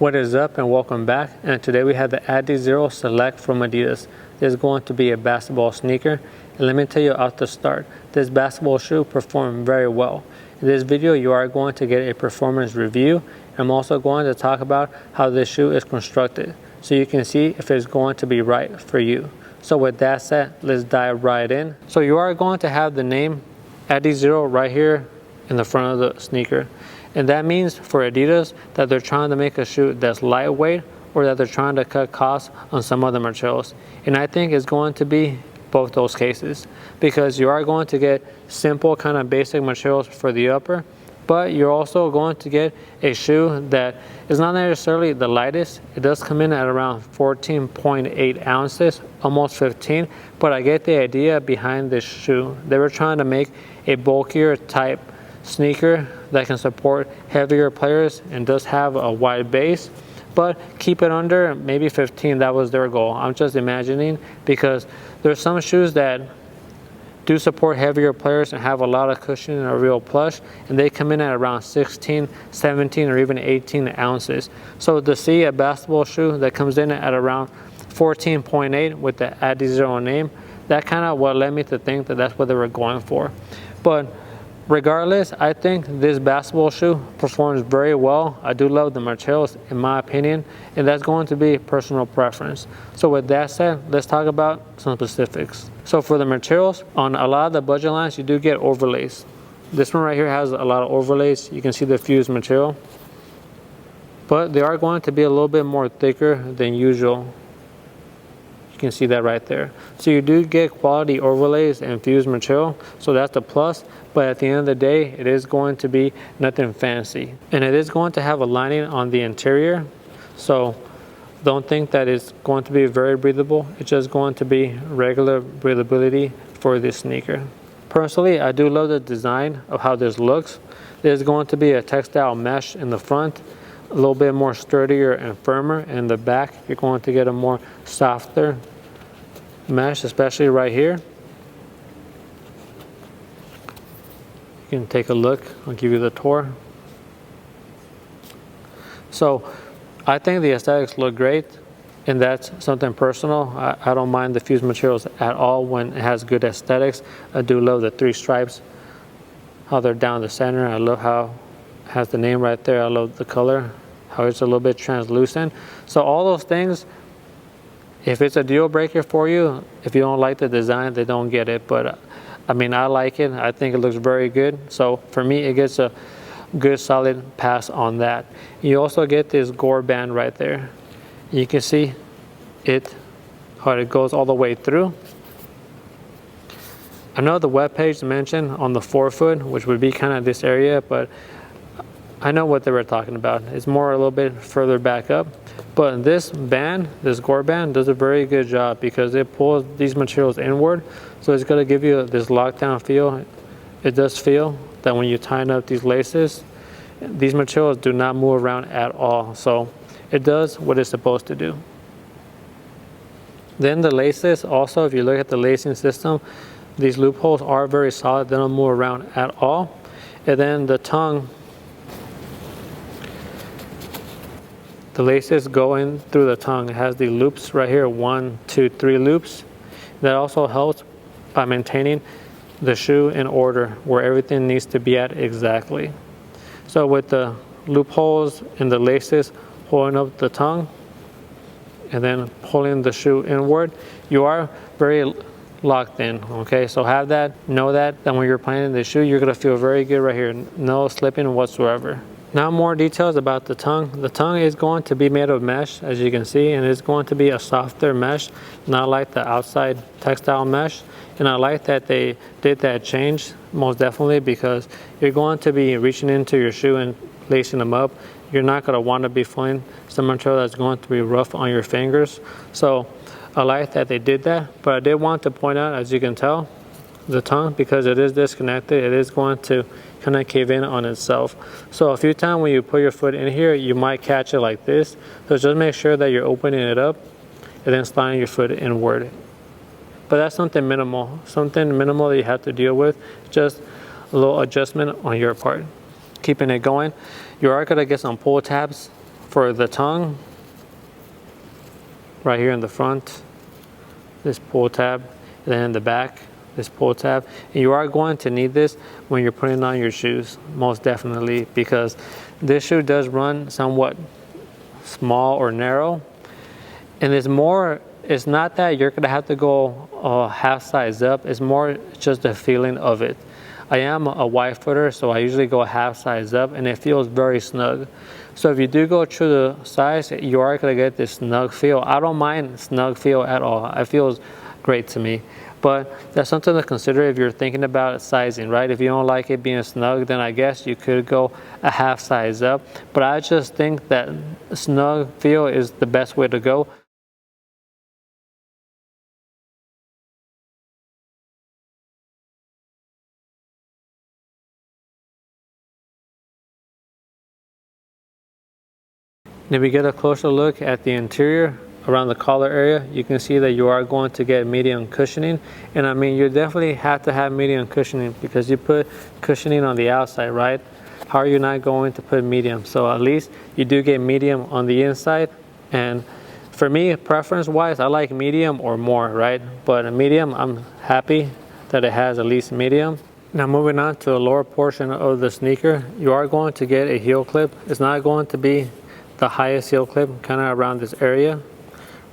What is up and welcome back, and today we have the Adizero Select from Adidas. This is going to be a basketball sneaker, and let me tell you out the start, this basketball shoe performed very well. In this video you are going to get a performance review. I'm also going to talk about how this shoe is constructed so you can see if it's going to be right for you. So with that said, let's dive right in. So you are going to have the name Adizero right here in the front of the sneaker. And that means for Adidas that they're trying to make a shoe that's lightweight or that they're trying to cut costs on some other materials. And I think it's going to be both those cases because you are going to get simple kind of basic materials for the upper, but you're also going to get a shoe that is not necessarily the lightest. It does come in at around 14.8 ounces, almost 15, but I get the idea behind this shoe. They were trying to make a bulkier type sneaker that can support heavier players and does have a wide base, but keep it under maybe 15. That was their goal. I'm just imagining because there's some shoes that do support heavier players and have a lot of cushion and are real plush, and they come in at around 16, 17, or even 18 ounces. So to see a basketball shoe that comes in at around 14.8 with the Adizero name, that kind of what led me to think that that's what they were going for. But regardless, I think this basketball shoe performs very well. I do love the materials in my opinion, and that's going to be personal preference. So with that said, let's talk about some specifics. So for the materials, on a lot of the budget lines, you do get overlays. This one right here has a lot of overlays. You can see the fused material, but they are going to be a little bit more thicker than usual. You can see that right there. So you do get quality overlays and fused material, so that's a plus. But at the end of the day, it is going to be nothing fancy, and it is going to have a lining on the interior, so don't think that it's going to be very breathable. It's just going to be regular breathability for this sneaker. Personally, I do love the design of how this looks. There's going to be a textile mesh in the front, a little bit more sturdier and firmer. In the back, you're going to get a more softer mesh, especially right here. You can take a look. I'll give you the tour. So I think the aesthetics look great, and that's something personal. I don't mind the fused materials at all when it has good aesthetics. I do love the three stripes, how they're down the center. I love how it has the name right there. I love the color, how it's a little bit translucent. So all those things, if it's a deal breaker for you, if you don't like the design, they don't get it. But I mean, I like it. I think it looks very good. So for me, it gets a good solid pass on that. You also get this Gore band right there. You can see it, how it goes all the way through. I know the webpage mentioned on the forefoot, which would be kind of this area, but I know what they were talking about. It's more a little bit further back up. But this band, this Gore band, does a very good job because it pulls these materials inward. So it's going to give you this lockdown feel. It does feel that when you tighten up these laces, these materials do not move around at all. So it does what it's supposed to do. Then the laces, also, if you look at the lacing system, these loopholes are very solid. They don't move around at all. And then the tongue, the laces go in through the tongue. It has the loops right here, 1, 2, 3 loops. That also helps by maintaining the shoe in order where everything needs to be at exactly. So with the loopholes and the laces holding up the tongue and then pulling the shoe inward, you are very locked in, okay? So have that, know that when you're playing the shoe, you're gonna feel very good right here. No slipping whatsoever. Now more details about the tongue. The tongue is going to be made of mesh, as you can see, and it's going to be a softer mesh, not like the outside textile mesh. And I like that they did that change, most definitely, because you're going to be reaching into your shoe and lacing them up. You're not going to want to be feeling some material that's going to be rough on your fingers. So I like that they did that, but I did want to point out, as you can tell, the tongue, because it is disconnected, it is going to kind of cave in on itself. So a few times when you put your foot in here, you might catch it like this. So just make sure that you're opening it up and then sliding your foot inward. But that's something minimal that you have to deal with, just a little adjustment on your part. Keeping it going, you are going to get some pull tabs for the tongue, right here in the front, this pull tab, and then in the back, this pull tab. And you are going to need this when you're putting on your shoes, most definitely, because this shoe does run somewhat small or narrow, and it's not that you're gonna have to go half size up, it's more just the feeling of it. I am a wide footer, so I usually go half size up, and it feels very snug. So if you do go true to size, you are gonna get this snug feel. I don't mind snug feel at all. It feels great to me. But that's something to consider if you're thinking about sizing, right? If you don't like it being snug, then I guess you could go a half size up. But I just think that snug feel is the best way to go. If we get a closer look at the interior, around the collar area, you can see that you are going to get medium cushioning. And I mean, you definitely have to have medium cushioning because you put cushioning on the outside, right? How are you not going to put medium? So at least you do get medium on the inside. And for me, preference wise, I like medium or more, right? But a medium, I'm happy that it has at least medium. Now moving on to the lower portion of the sneaker, you are going to get a heel clip. It's not going to be the highest heel clip, kind of around this area.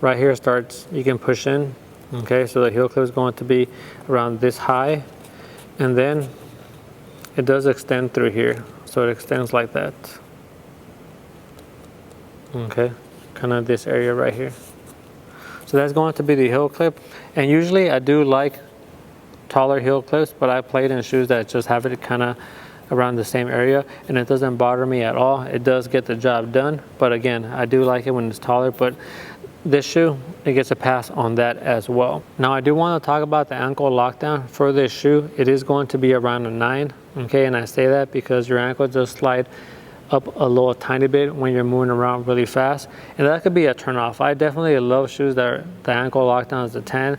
Right here starts, you can push in, okay? So the heel clip is going to be around this high, and then it does extend through here. So it extends like that, okay? Kind of this area right here. So that's going to be the heel clip. And usually I do like taller heel clips, but I played in shoes that just have it kind of around the same area, and it doesn't bother me at all. It does get the job done, but again, I do like it when it's taller. But this shoe, it gets a pass on that as well. Now I do want to talk about the ankle lockdown for this shoe. It is going to be around a 9, okay? And I say that because your ankle does slide up a little tiny bit when you're moving around really fast, and that could be a turn off. I definitely love shoes that are, the ankle lockdown is a 10.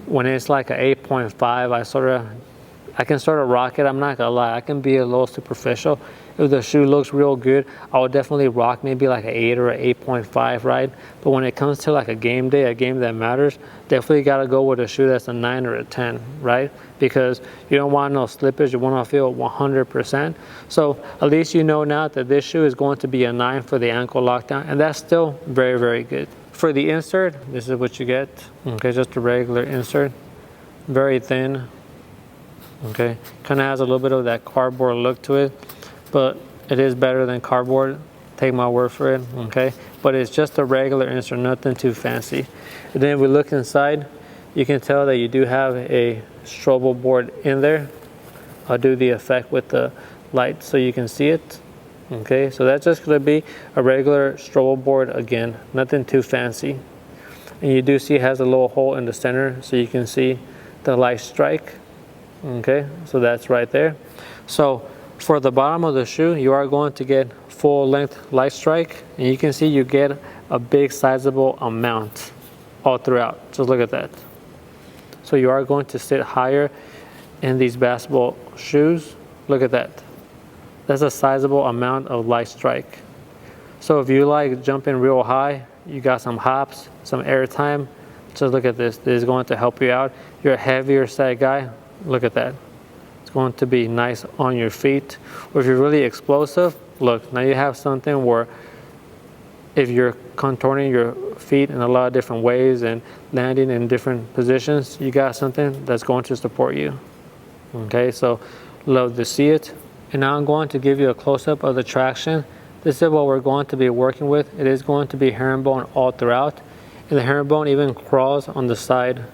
When it's like an 8.5, I can sort of rock it. I'm not gonna lie, I can be a little superficial. If the shoe looks real good, I would definitely rock maybe like an 8 or an 8.5, right? But when it comes to like a game day, a game that matters, definitely gotta go with a shoe that's a 9 or a 10, right? Because you don't want no slippage, you wanna feel 100%. So at least you know now that this shoe is going to be a 9 for the ankle lockdown, and that's still very, very good. For the insert, this is what you get, okay? Just a regular insert, very thin, okay? Kind of has a little bit of that cardboard look to it, but it is better than cardboard, take my word for it, okay? But it's just a regular insert, nothing too fancy. And then if we look inside, you can tell that you do have a strobo board in there. I'll do the effect with the light so you can see it, okay? So that's just gonna be a regular strobo board again, nothing too fancy. And you do see it has a little hole in the center so you can see the light strike, okay? So that's right there. So for the bottom of the shoe, you are going to get full length light strike, and you can see you get a big sizable amount all throughout. Just look at that. So you are going to sit higher in these basketball shoes. Look at that. That's a sizable amount of light strike. So if you like jumping real high, you got some hops, some air time, just look at this. This is going to help you out. You're a heavier set guy, look at that. It's going to be nice on your feet. Or if you're really explosive, look, now you have something where if you're contouring your feet in a lot of different ways and landing in different positions, you got something that's going to support you. Okay, so love to see it. And now I'm going to give you a close-up of the traction. This is what we're going to be working with. It is going to be herringbone all throughout, and the herringbone even crawls on the side.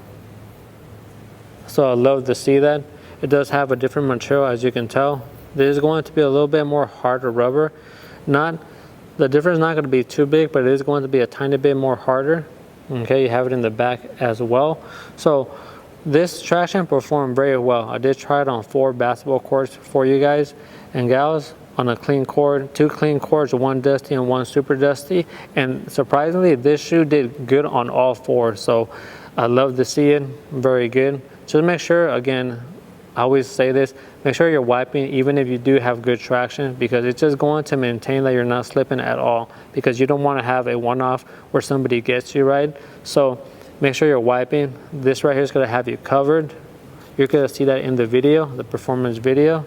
So I love to see that. It does have a different material, as you can tell. This is going to be a little bit more harder rubber. The difference is not going to be too big, but it is going to be a tiny bit more harder. Okay, you have it in the back as well. So this traction performed very well. I did try it on 4 basketball courts for you guys and gals on a clean court, 2 clean courts, 1 dusty and 1 super dusty. And surprisingly, this shoe did good on all 4. So I love to see it, very good. Just make sure, again, I always say this, make sure you're wiping even if you do have good traction, because it's just going to maintain that you're not slipping at all, because you don't want to have a one-off where somebody gets you, right? So make sure you're wiping. This right here is going to have you covered. You're going to see that in the video, the performance video.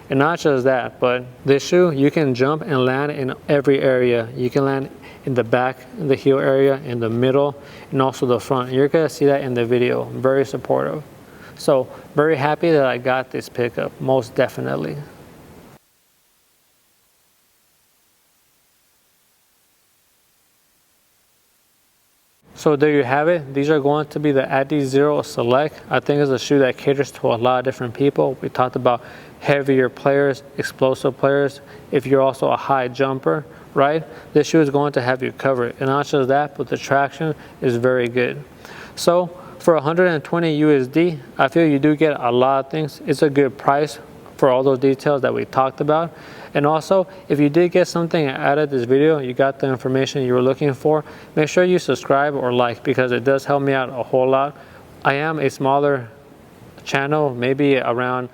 And not just that, but this shoe, you can jump and land in every area. You can land in the back, in the heel area, in the middle, and also the front. You're gonna see that in the video. Very supportive. So very happy that I got this pickup, most definitely. So there you have it. These are going to be the Adizero Select. I think it's a shoe that caters to a lot of different people. We talked about heavier players, explosive players. If you're also a high jumper, right? This shoe is going to have you covered. And not just that, but the traction is very good. So for 120 USD, I feel you do get a lot of things. It's a good price for all those details that we talked about. And also, if you did get something out of this video, you got the information you were looking for, make sure you subscribe or like, because it does help me out a whole lot. I am a smaller channel, maybe around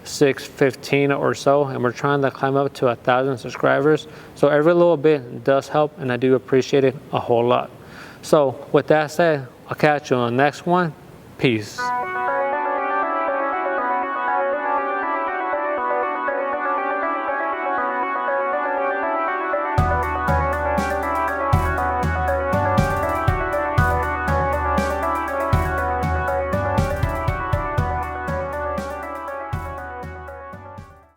615 or so, and we're trying to climb up to 1,000 subscribers. So every little bit does help, and I do appreciate it a whole lot. So with that said, I'll catch you on the next one. Peace.